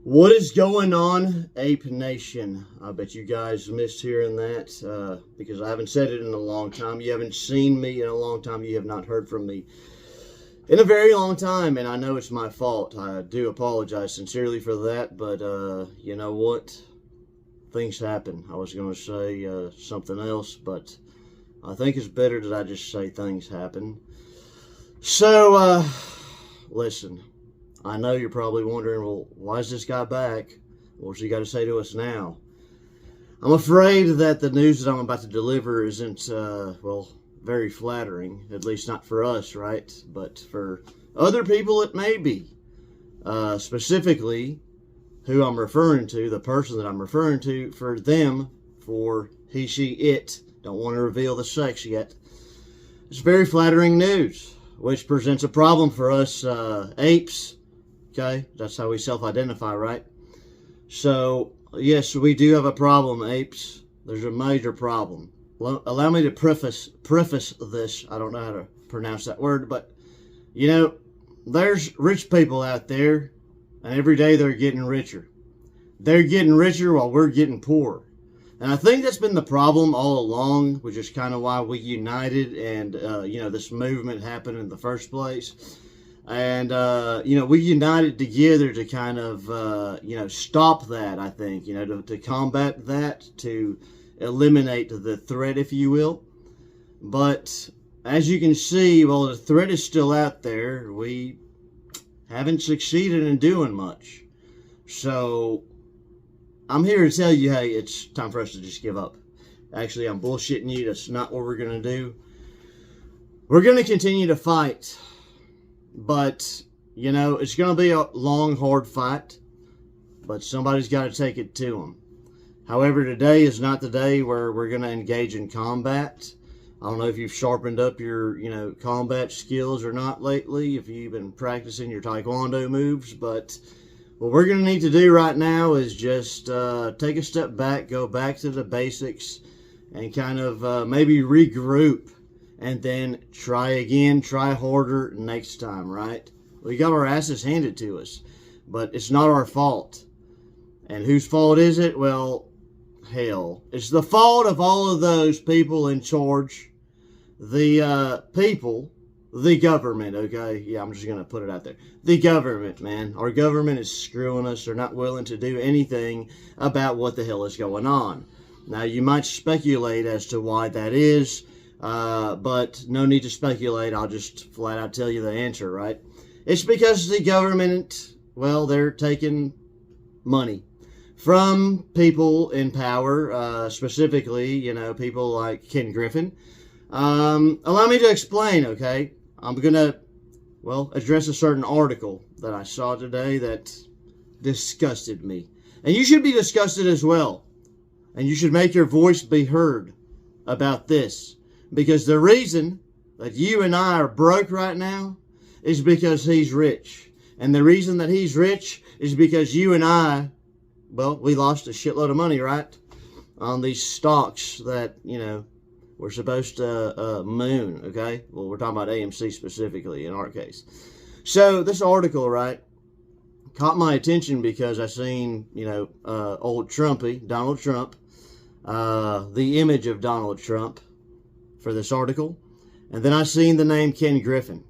What is going on, Ape Nation? I bet you guys missed hearing that because I haven't said it in a long time. You haven't seen me in a long time. You have not heard from me in a very long time, and I know it's my fault. I do apologize sincerely for that, but you know what? Things happen. I was going to say something else, but I think it's better that I just say things happen. So, listen. I know you're probably wondering, well, why is this guy back? What's he got to say to us now? I'm afraid that the news that I'm about to deliver isn't, well, very flattering. At least not for us, right? But for other people, it may be. Specifically, who I'm referring to, the person that I'm referring to, for them, for he, she, it. Don't want to reveal the sex yet. It's very flattering news, which presents a problem for us apes. Okay, that's how we self-identify, right? So, yes, we do have a problem, apes. There's a major problem. Allow me to preface this. I don't know how to pronounce that word, but, you know, there's rich people out there, and every day they're getting richer. They're getting richer while we're getting poorer. And I think that's been the problem all along, which is kind of why we united and, you know, this movement happened in the first place. And, you know, we united together to kind of, you know, stop that, I think, you know, to combat that, to eliminate the threat, if you will. But as you can see, while the threat is still out there, we haven't succeeded in doing much. So I'm here to tell you, hey, it's time for us to just give up. Actually, I'm bullshitting you. That's not what we're going to do. We're going to continue to fight. But, you know, it's going to be a long, hard fight. But somebody's got to take it to them. However, today is not the day where we're going to engage in combat. I don't know if you've sharpened up your, you know, combat skills or not lately. If you've been practicing your taekwondo moves. But what we're going to need to do right now is just take a step back. Go back to the basics. And kind of maybe regroup. And then try again, try harder next time, right? We got our asses handed to us, but it's not our fault. And whose fault is it? Well, hell, it's the fault of all of those people in charge. The people, the government, okay? Yeah, I'm just going to put it out there. The government, man. Our government is screwing us. They're not willing to do anything about what the hell is going on. Now, you might speculate as to why that is. But no need to speculate. I'll just flat out tell you the answer, right? It's because the government, well, they're taking money from people in power, specifically, you know, people like Ken Griffin. Allow me to explain, okay? I'm going to, well, address a certain article that I saw today that disgusted me. And you should be disgusted as well. And you should make your voice be heard about this. Because the reason that you and I are broke right now is because he's rich. And the reason that he's rich is because you and I, well, we lost a shitload of money, right? On these stocks that, you know, we're supposed to moon, okay? Well, we're talking about AMC specifically in our case. So this article, right, caught my attention because I seen, you know, old Trumpy, Donald Trump, the image of Donald Trump, for this article, and then I seen the name Ken Griffin.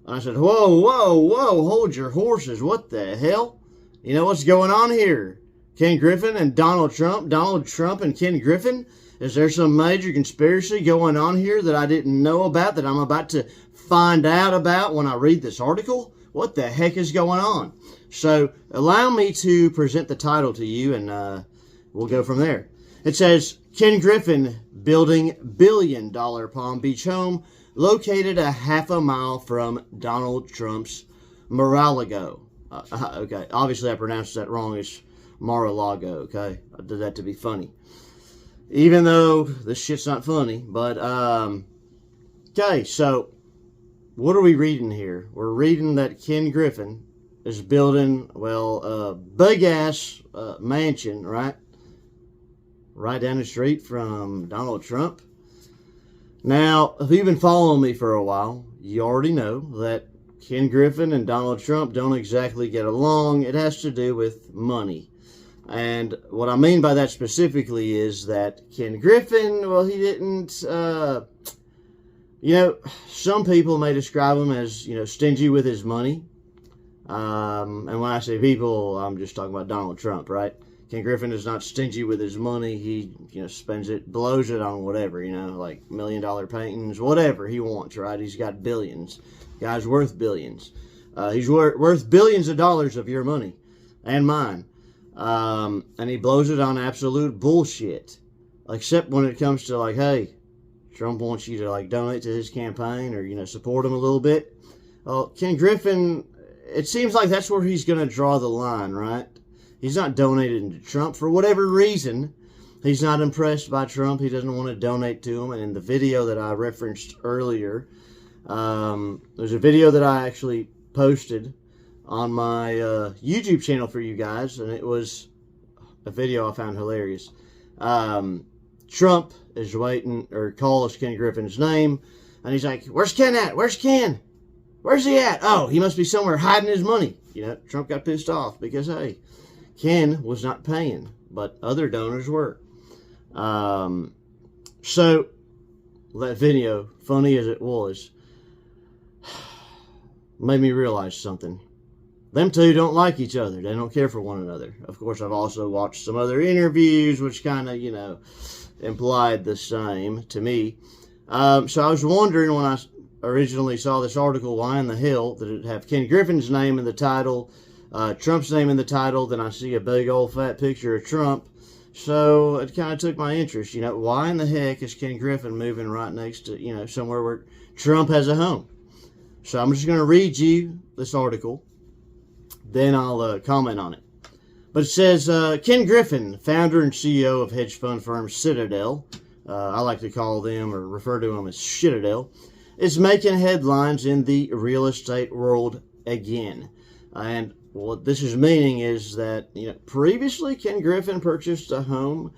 And I said, whoa, hold your horses. What the hell? You know what's going on here? Ken Griffin and Donald Trump and Ken Griffin? Is there some major conspiracy going on here that I didn't know about, that I'm about to find out about when I read this article? What the heck is going on? So allow me to present the title to you, and we'll go from there. It says, Ken Griffin building billion-dollar Palm Beach home located a half a mile from Donald Trump's Mar-a-Lago. Okay, obviously I pronounced that wrong. It's Mar-a-Lago, okay? I did that to be funny. Even though this shit's not funny, but, okay, so what are we reading here? We're reading that Ken Griffin is building, well, a big-ass mansion, right? Right down the street from Donald Trump. Now, if you've been following me for a while, you already know that Ken Griffin and Donald Trump don't exactly get along. It has to do with money. And what I mean by that specifically is that Ken Griffin, well, he didn't, some people may describe him as, stingy with his money. And when I say people, I'm just talking about Donald Trump, right? Ken Griffin is not stingy with his money. He, spends it, blows it on whatever, like $1 million paintings, whatever he wants, right? He's got billions. Guy's worth billions. He's worth billions of dollars of your money and mine. And he blows it on absolute bullshit. Except when it comes to like, hey, Trump wants you to like donate to his campaign or, support him a little bit. Well, Ken Griffin, it seems like that's where he's going to draw the line, right? He's not donating to Trump for whatever reason. He's not impressed by Trump. He doesn't want to donate to him. And in the video that I referenced earlier, there's a video that I actually posted on my YouTube channel for you guys, and it was a video I found hilarious. Trump is waiting, or calls Ken Griffin's name, and he's like, "Where's Ken at? Where's Ken? Where's he at? Oh, he must be somewhere hiding his money." Trump got pissed off because, hey, Ken was not paying, but other donors were. So, that video, funny as it was, made me realize something. Them two don't like each other. They don't care for one another. Of course, I've also watched some other interviews which kind of, implied the same to me. So I was wondering when I originally saw this article, why in the hell did it have Ken Griffin's name in the title, Trump's name in the title, then I see a big old fat picture of Trump. So it kind of took my interest. Why in the heck is Ken Griffin moving right next to, somewhere where Trump has a home? So I'm just going to read you this article. Then I'll comment on it. But it says, Ken Griffin, founder and CEO of hedge fund firm Citadel, I like to call them or refer to them as Citadel, is making headlines in the real estate world again. And what this is meaning is that, previously Ken Griffin purchased a home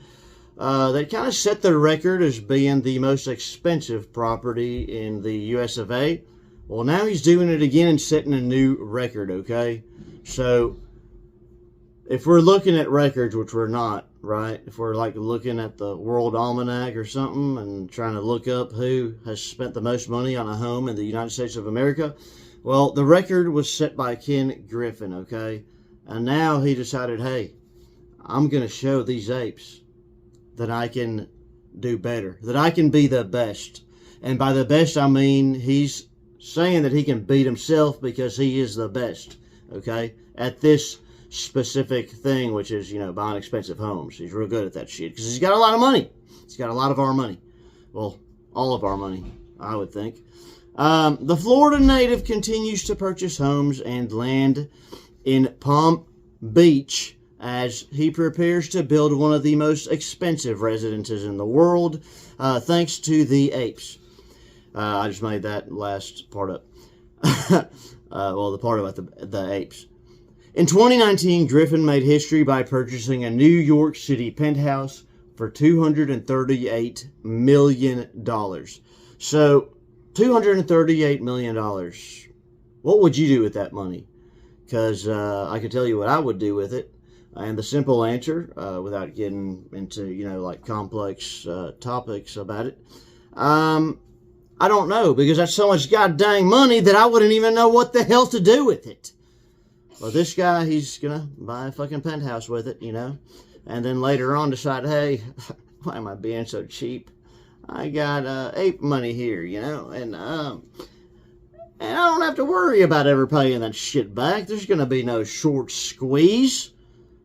that kind of set the record as being the most expensive property in the US of A. Well, now he's doing it again and setting a new record, okay? So, if we're looking at records, which we're not, right? If we're like looking at the World Almanac or something and trying to look up who has spent the most money on a home in the United States of America, well, the record was set by Ken Griffin, okay? And now he decided, hey, I'm going to show these apes that I can do better, that I can be the best. And by the best, I mean he's saying that he can beat himself because he is the best, okay, at this specific thing, which is, buying expensive homes. He's real good at that shit because he's got a lot of money. He's got a lot of our money. Well, all of our money, I would think. The Florida native continues to purchase homes and land in Palm Beach as he prepares to build one of the most expensive residences in the world, thanks to the apes. I just made that last part up. The part about the apes. In 2019, Griffin made history by purchasing a New York City penthouse for $238 million. So, $238 million. What would you do with that money? Because I can tell you what I would do with it. And the simple answer, without getting into, complex topics about it, I don't know, because that's so much goddamn money that I wouldn't even know what the hell to do with it. Well, this guy, he's going to buy a fucking penthouse with it, and then later on decide, hey, why am I being so cheap? I got ape money here, and I don't have to worry about ever paying that shit back. There's going to be no short squeeze.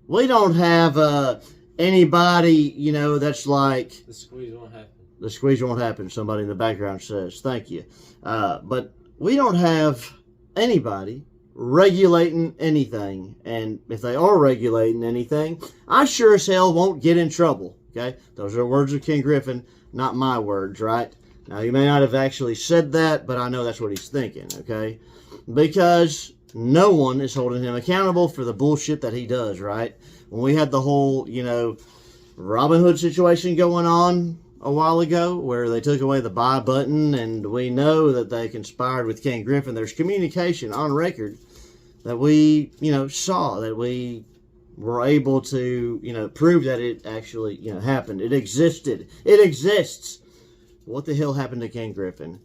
We don't have anybody, that's like... The squeeze won't happen. The squeeze won't happen, somebody in the background says. Thank you. But we don't have anybody regulating anything. And if they are regulating anything, I sure as hell won't get in trouble. Okay? Those are words of Ken Griffin, not my words, right? Now, he may not have actually said that, but I know that's what he's thinking, okay? Because no one is holding him accountable for the bullshit that he does, right? When we had the whole, Robin Hood situation going on, a while ago where they took away the buy button, and we know that they conspired with Ken Griffin. There's communication on record that we, saw, that we were able to, prove that it actually, happened. It existed. It exists. What the hell happened to Ken Griffin?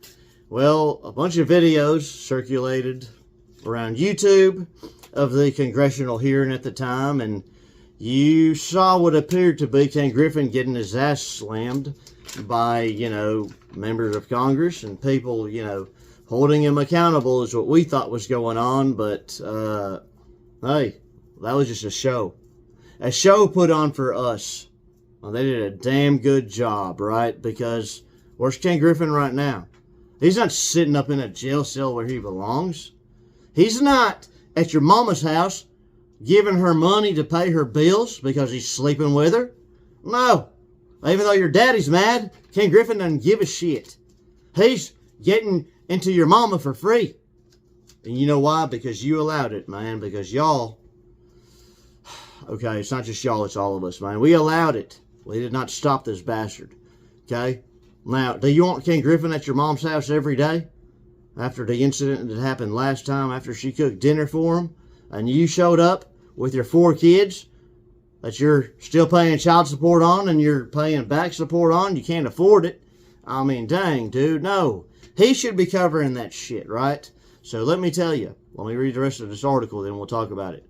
Well, a bunch of videos circulated around YouTube of the congressional hearing at the time, and you saw what appeared to be Ken Griffin getting his ass slammed by, members of Congress and people, holding him accountable is what we thought was going on. But, hey, that was just a show. A show put on for us. Well, they did a damn good job, right? Because where's Ken Griffin right now? He's not sitting up in a jail cell where he belongs. He's not at your mama's house giving her money to pay her bills because he's sleeping with her. No. Even though your daddy's mad, Ken Griffin doesn't give a shit. He's getting into your mama for free. And you know why? Because you allowed it, man. Because y'all... Okay, it's not just y'all, it's all of us, man. We allowed it. We did not stop this bastard. Okay? Now, do you want Ken Griffin at your mom's house every day? After the incident that happened last time, after she cooked dinner for him, and you showed up with your 4 kids that you're still paying child support on and you're paying back support on, you can't afford it. I mean, dang, dude, no. He should be covering that shit, right? So let me tell you. Let me read the rest of this article, then we'll talk about it.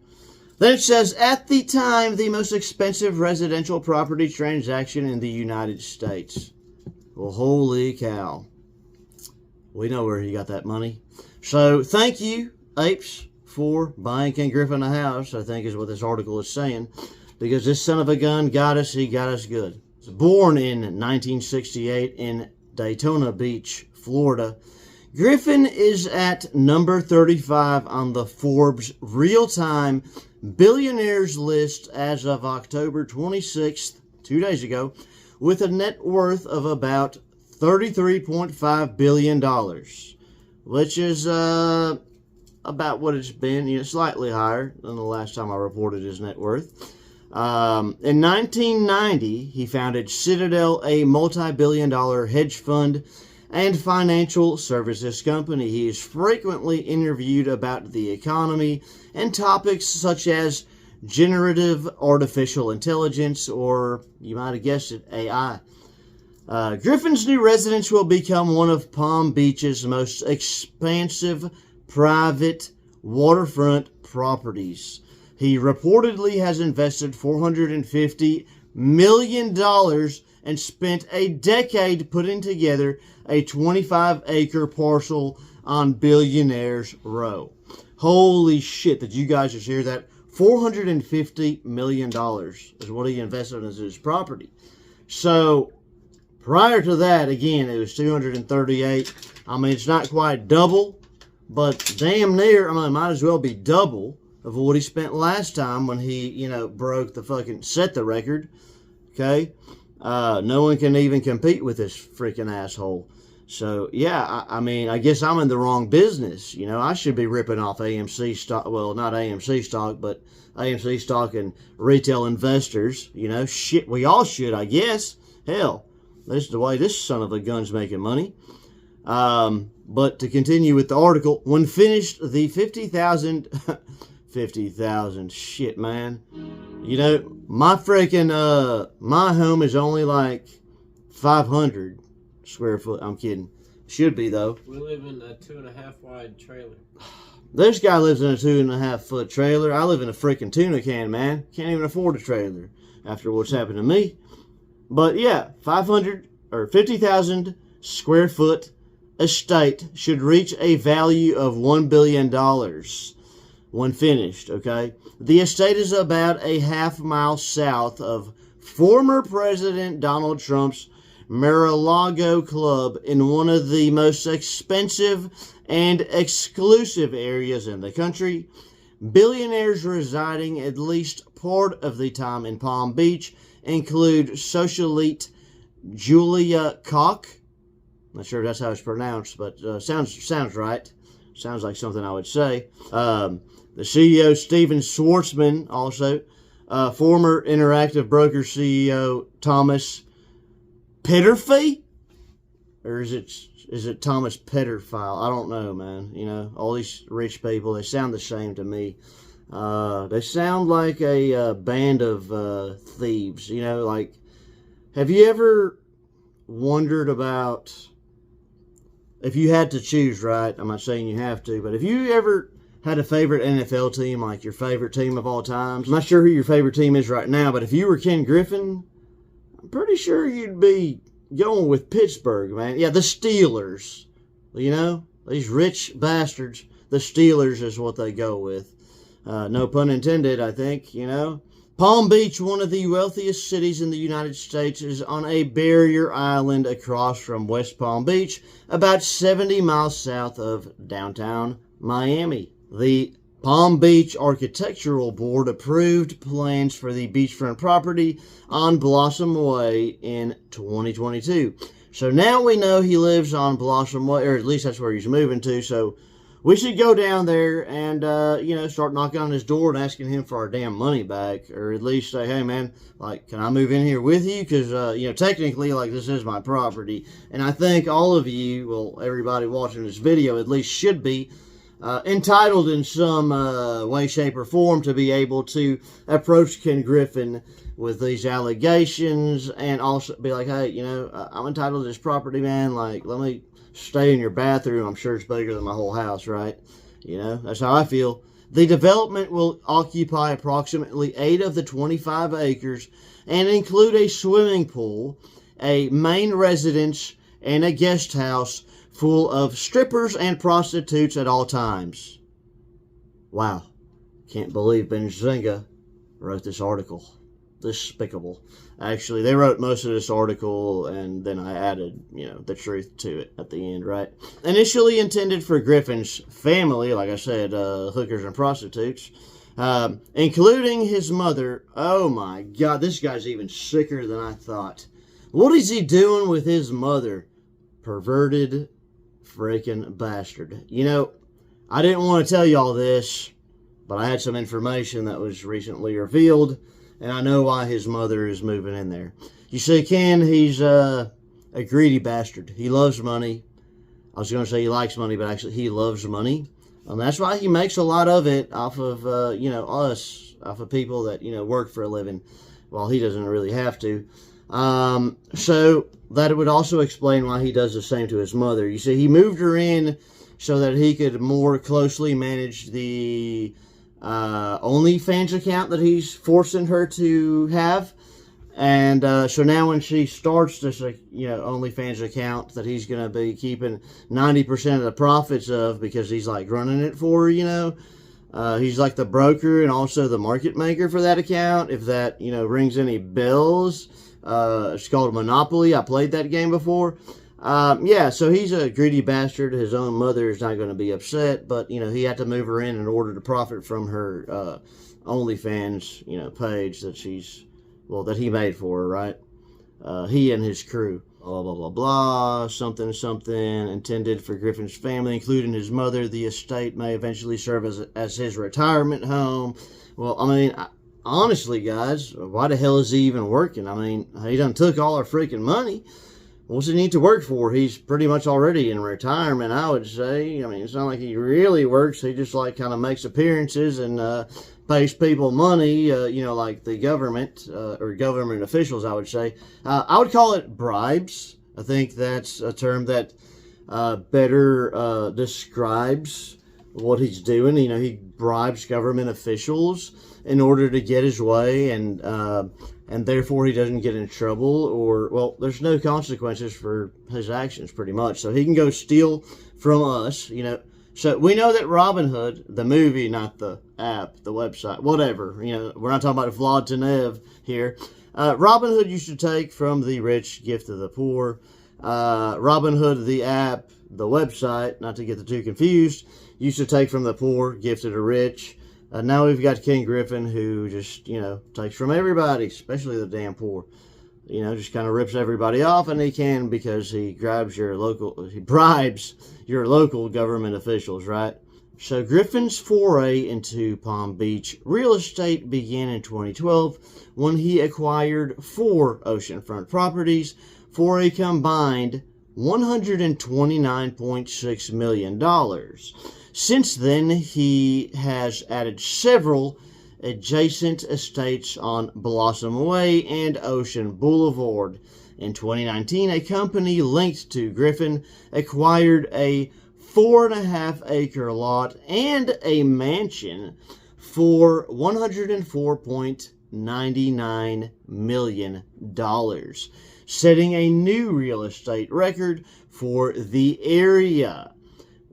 Then it says, at the time, the most expensive residential property transaction in the United States. Well, holy cow. We know where he got that money. So, thank you, Apes, for buying Ken Griffin a house, I think is what this article is saying. Because this son of a gun got us, he got us good. He was born in 1968 in Daytona Beach, Florida. Griffin is at number 35 on the Forbes real-time billionaires list as of October 26th, 2 days ago, with a net worth of about $33.5 billion, which is about what it's been, slightly higher than the last time I reported his net worth. In 1990, he founded Citadel, a multi-billion-dollar hedge fund and financial services company. He is frequently interviewed about the economy and topics such as generative artificial intelligence, or you might have guessed it, AI. Griffin's new residence will become one of Palm Beach's most expansive private waterfront properties. He reportedly has invested $450 million and spent a decade putting together a 25-acre parcel on Billionaires Row. Holy shit, did you guys just hear that? $450 million is what he invested in his property. So, prior to that, again, it was 238. I mean, it's not quite double, but damn near, I mean, it might as well be double of what he spent last time when he, broke the fucking, set the record. Okay? No one can even compete with this freaking asshole. So, yeah, I mean, I guess I'm in the wrong business. I should be ripping off AMC stock. Well, not AMC stock, but AMC stock and retail investors. Shit, we all should, I guess. Hell, this is the way this son of a gun's making money. But to continue with the article, when finished, the 50,000... 50,000, shit, man. My freaking, my home is only like 500 square foot. I'm kidding. Should be, though. We live in a 2.5 wide trailer. This guy lives in a 2.5 foot trailer. I live in a freaking tuna can, man. Can't even afford a trailer after what's happened to me. But yeah, 500 or 50,000 square foot estate should reach a value of $1 billion when finished, okay? The estate is about a half-mile south of former President Donald Trump's Mar-a-Lago Club in one of the most expensive and exclusive areas in the country. Billionaires residing at least part of the time in Palm Beach include socialite Julia Koch. Not sure if that's how it's pronounced, but sounds right. Sounds like something I would say. The CEO, Steven Schwartzman, also. Former Interactive Brokers CEO, Thomas Petterfee? Or is it Thomas Petterfile? I don't know, man. You know, all these rich people, they sound the same to me. They sound like a band of thieves. You know, like, have you ever wondered about, if you had to choose, right? I'm not saying you have to, but if you ever had a favorite NFL team, like your favorite team of all time, I'm not sure who your favorite team is right now, but if you were Ken Griffin, I'm pretty sure you'd be going with Pittsburgh, man. Yeah, the Steelers. You know, these rich bastards, the Steelers is what they go with. No pun intended, I think, you know. Palm Beach, one of the wealthiest cities in the United States, is on a barrier island across from West Palm Beach, about 70 miles south of downtown Miami. The Palm Beach Architectural Board approved plans for the beachfront property on Blossom Way in 2022. So now we know he lives on Blossom Way, or at least that's where he's moving to. So we should go down there and, you know, start knocking on his door and asking him for our damn money back. Or at least say, hey, man, like, can I move in here with you? Because, you know, technically, like, this is my property. And I think all of you, well, everybody watching this video at least should be entitled in some way, shape, or form to be able to approach Ken Griffin with these allegations and also be like, hey, you know, I'm entitled to this property, man. Like, let me stay in your bathroom. I'm sure it's bigger than my whole house, right? You know, that's how I feel. The development will occupy approximately 8 of the 25 acres and include a swimming pool, a main residence, and a guest house full of strippers and prostitutes at all times. Wow. Can't believe Ben Bernanke wrote this article. Despicable. Actually, they wrote most of this article, and then I added, you know, the truth to it at the end, right? Initially intended for Griffin's family, like I said, hookers and prostitutes, including his mother. Oh my God, this guy's even sicker than I thought. What is he doing with his mother? Perverted freaking bastard. You know, I didn't want to tell y'all this, but I had some information that was recently revealed, and I know why his mother is moving in there. You see, Ken, he's a greedy bastard. He loves money. I was going to say he likes money, but actually he loves money. And that's why he makes a lot of it off of, you know, us, off of people that, you know, work for a living, while he doesn't really have to. So that would also explain why he does the same to his mother. You see, he moved her in so that he could more closely manage the OnlyFans account that he's forcing her to have. And so now when she starts this, you know, OnlyFans account that he's going to be keeping 90% of the profits of, because he's like running it for her, you know. He's like the broker and also the market maker for that account. If that, you know, rings any bells. It's called Monopoly. I played that game before. Yeah, so he's a greedy bastard. His own mother is not going to be upset, but, you know, he had to move her in order to profit from her OnlyFans, you know, page that she's, well, that he made for her, right? He and his crew. Blah, blah, blah, blah, something, intended for Griffin's family, including his mother. The estate may eventually serve as his retirement home. Well, I mean, honestly, guys, why the hell is he even working? I mean, he done took all our freaking money. What's he need to work for? He's pretty much already in retirement, I would say. I mean, it's not like he really works. He just, like, kind of makes appearances and pays people money, you know, like the government, or government officials, I would say. I would call it bribes. I think that's a term that better describes what he's doing. You know, he bribes government officials in order to get his way, and therefore he doesn't get in trouble, or, well, there's no consequences for his actions, pretty much. So he can go steal from us, you know. So we know that Robinhood, the movie, not the app, the website, whatever, you know, we're not talking about Vlad Tenev here. Robinhood used to take from the rich, give to the poor. Robinhood, the app, the website, not to get the two confused, used to take from the poor, give to the rich. Now we've got Ken Griffin, who just, you know, takes from everybody, especially the damn poor. You know, just kind of rips everybody off, and he can because he bribes your local government officials, right? So Griffin's foray into Palm Beach real estate began in 2012 when he acquired 4 oceanfront properties for a combined $129.6 million. Since then, he has added several adjacent estates on Blossom Way and Ocean Boulevard. In 2019, a company linked to Griffin acquired a 4.5-acre lot and a mansion for $104.99 million, setting a new real estate record for the area.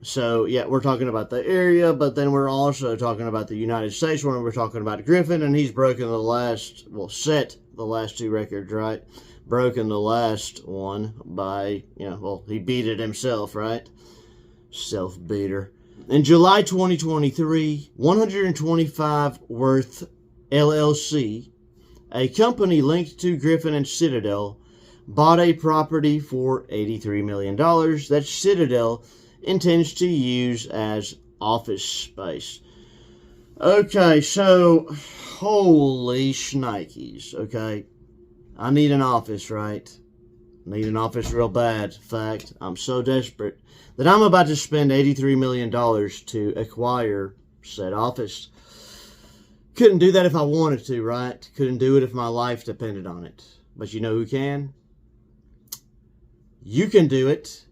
So, yeah, we're talking about the area, but then we're also talking about the United States when we're talking about Griffin, and he's broken the last, well, set the last 2 records, right? Broken the last one by, well, he beat it himself, right? Self-beater. In July 2023, 125 Worth LLC, a company linked to Griffin and Citadel, bought a property for $83 million that Citadel intends to use as office space. Okay, so, holy shnikes, okay? I need an office, right? Need an office real bad. In fact, I'm so desperate that I'm about to spend $83 million to acquire said office. Couldn't do that if I wanted to, right? Couldn't do it if my life depended on it. But you know who can? You can do it,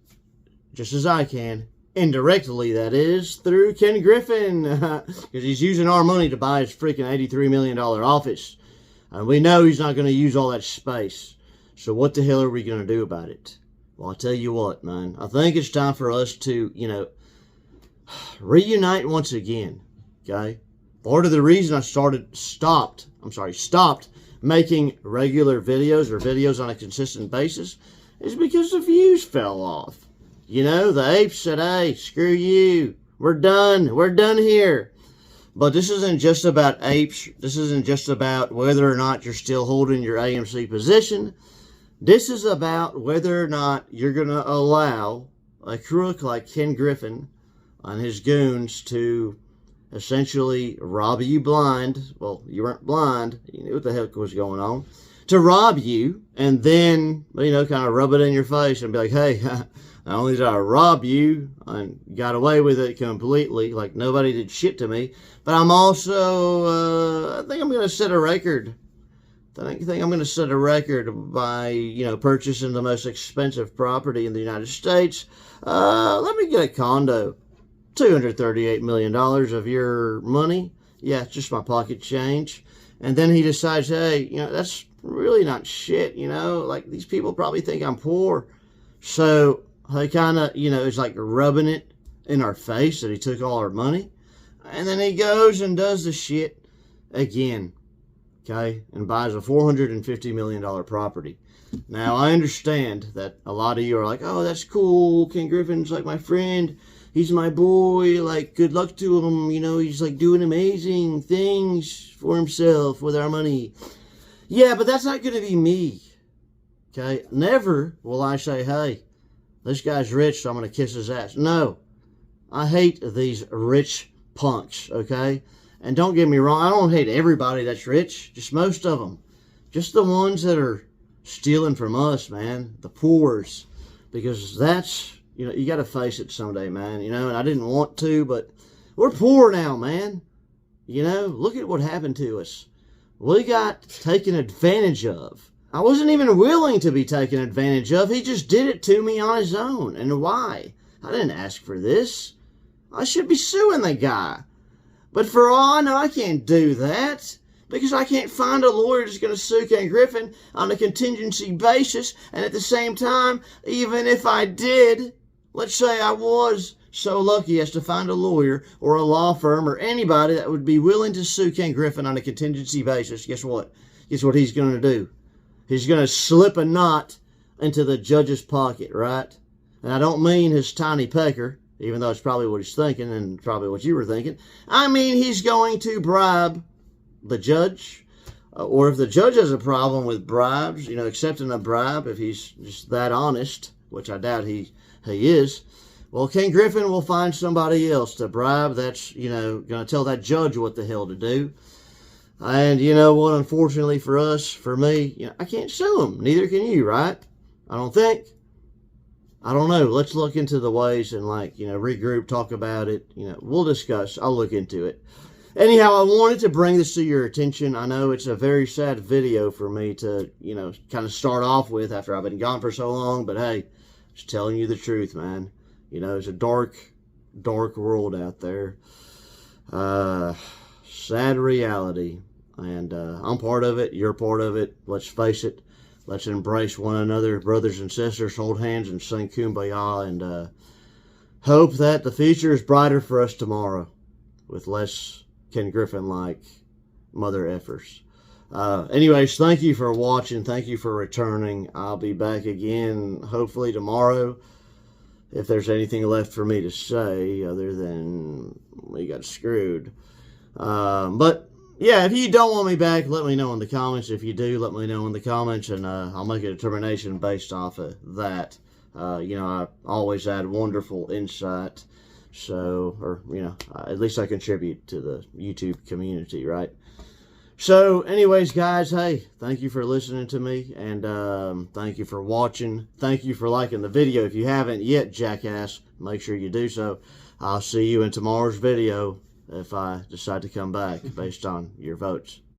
just as I can. Indirectly, that is, through Ken Griffin. Because he's using our money to buy his freaking $83 million office. And we know he's not going to use all that space. So what the hell are we going to do about it? Well, I'll tell you what, man. I think it's time for us to, reunite once again. Okay? Part of the reason I stopped making regular videos or videos on a consistent basis is because the views fell off. The apes said, hey, screw you. We're done. We're done here. But this isn't just about apes. This isn't just about whether or not you're still holding your AMC position. This is about whether or not you're going to allow a crook like Ken Griffin and his goons to essentially rob you blind. Well, you weren't blind. You knew what the heck was going on. To rob you and then, kind of rub it in your face and be like, hey, not only did I rob you and got away with it completely, like nobody did shit to me, but I'm also, I think I'm going to set a record. I think I'm going to set a record by, purchasing the most expensive property in the United States. Let me get a condo. $238 million of your money. Yeah, it's just my pocket change. And then he decides, hey, that's really not shit, like these people probably think I'm poor. So he kind of, is like rubbing it in our face that he took all our money. And then he goes and does the shit again, okay, and buys a $450 million property. Now, I understand that a lot of you are like, oh, that's cool. Ken Griffin's like my friend. He's my boy. Like, good luck to him. He's like doing amazing things for himself with our money. Yeah, but that's not going to be me. Okay? Never will I say, hey, this guy's rich, so I'm going to kiss his ass. No. I hate these rich punks, okay? And don't get me wrong, I don't hate everybody that's rich. Just most of them. Just the ones that are stealing from us, man. The poors. Because that's, you got to face it someday, man. And I didn't want to, but we're poor now, man. Look at what happened to us. We got taken advantage of. I wasn't even willing to be taken advantage of. He just did it to me on his own. And why? I didn't ask for this. I should be suing the guy. But for all I know, I can't do that. Because I can't find a lawyer that's going to sue Ken Griffin on a contingency basis. And at the same time, even if I did, let's say I was so lucky as to find a lawyer or a law firm or anybody that would be willing to sue Ken Griffin on a contingency basis, guess what? Guess what he's going to do? He's going to slip a knot into the judge's pocket, right? And I don't mean his tiny pecker, even though it's probably what he's thinking and probably what you were thinking. I mean he's going to bribe the judge, or if the judge has a problem with bribes, accepting a bribe, if he's just that honest, which I doubt he is, Well, Ken Griffin will find somebody else to bribe. That's, going to tell that judge what the hell to do. And you know what? Unfortunately for us, for me, I can't sue him. Neither can you, right? I don't think. I don't know. Let's look into the ways and regroup, talk about it. We'll discuss. I'll look into it. Anyhow, I wanted to bring this to your attention. I know it's a very sad video for me to, kind of start off with after I've been gone for so long. But hey, just telling you the truth, man. It's a dark, dark world out there. Sad reality. And I'm part of it. You're part of it. Let's face it. Let's embrace one another, brothers and sisters. Hold hands and sing Kumbaya. And hope that the future is brighter for us tomorrow with less Ken Griffin-like mother effers. Anyways, thank you for watching. Thank you for returning. I'll be back again hopefully tomorrow. If there's anything left for me to say other than we got screwed. But yeah, if you don't want me back, let me know in the comments. If you do, let me know in the comments, and I'll make a determination based off of that. I always add wonderful insight. So, at least I contribute to the YouTube community, right? So, anyways, guys, hey, thank you for listening to me, and thank you for watching. Thank you for liking the video. If you haven't yet, jackass, make sure you do so. I'll see you in tomorrow's video if I decide to come back based on your votes.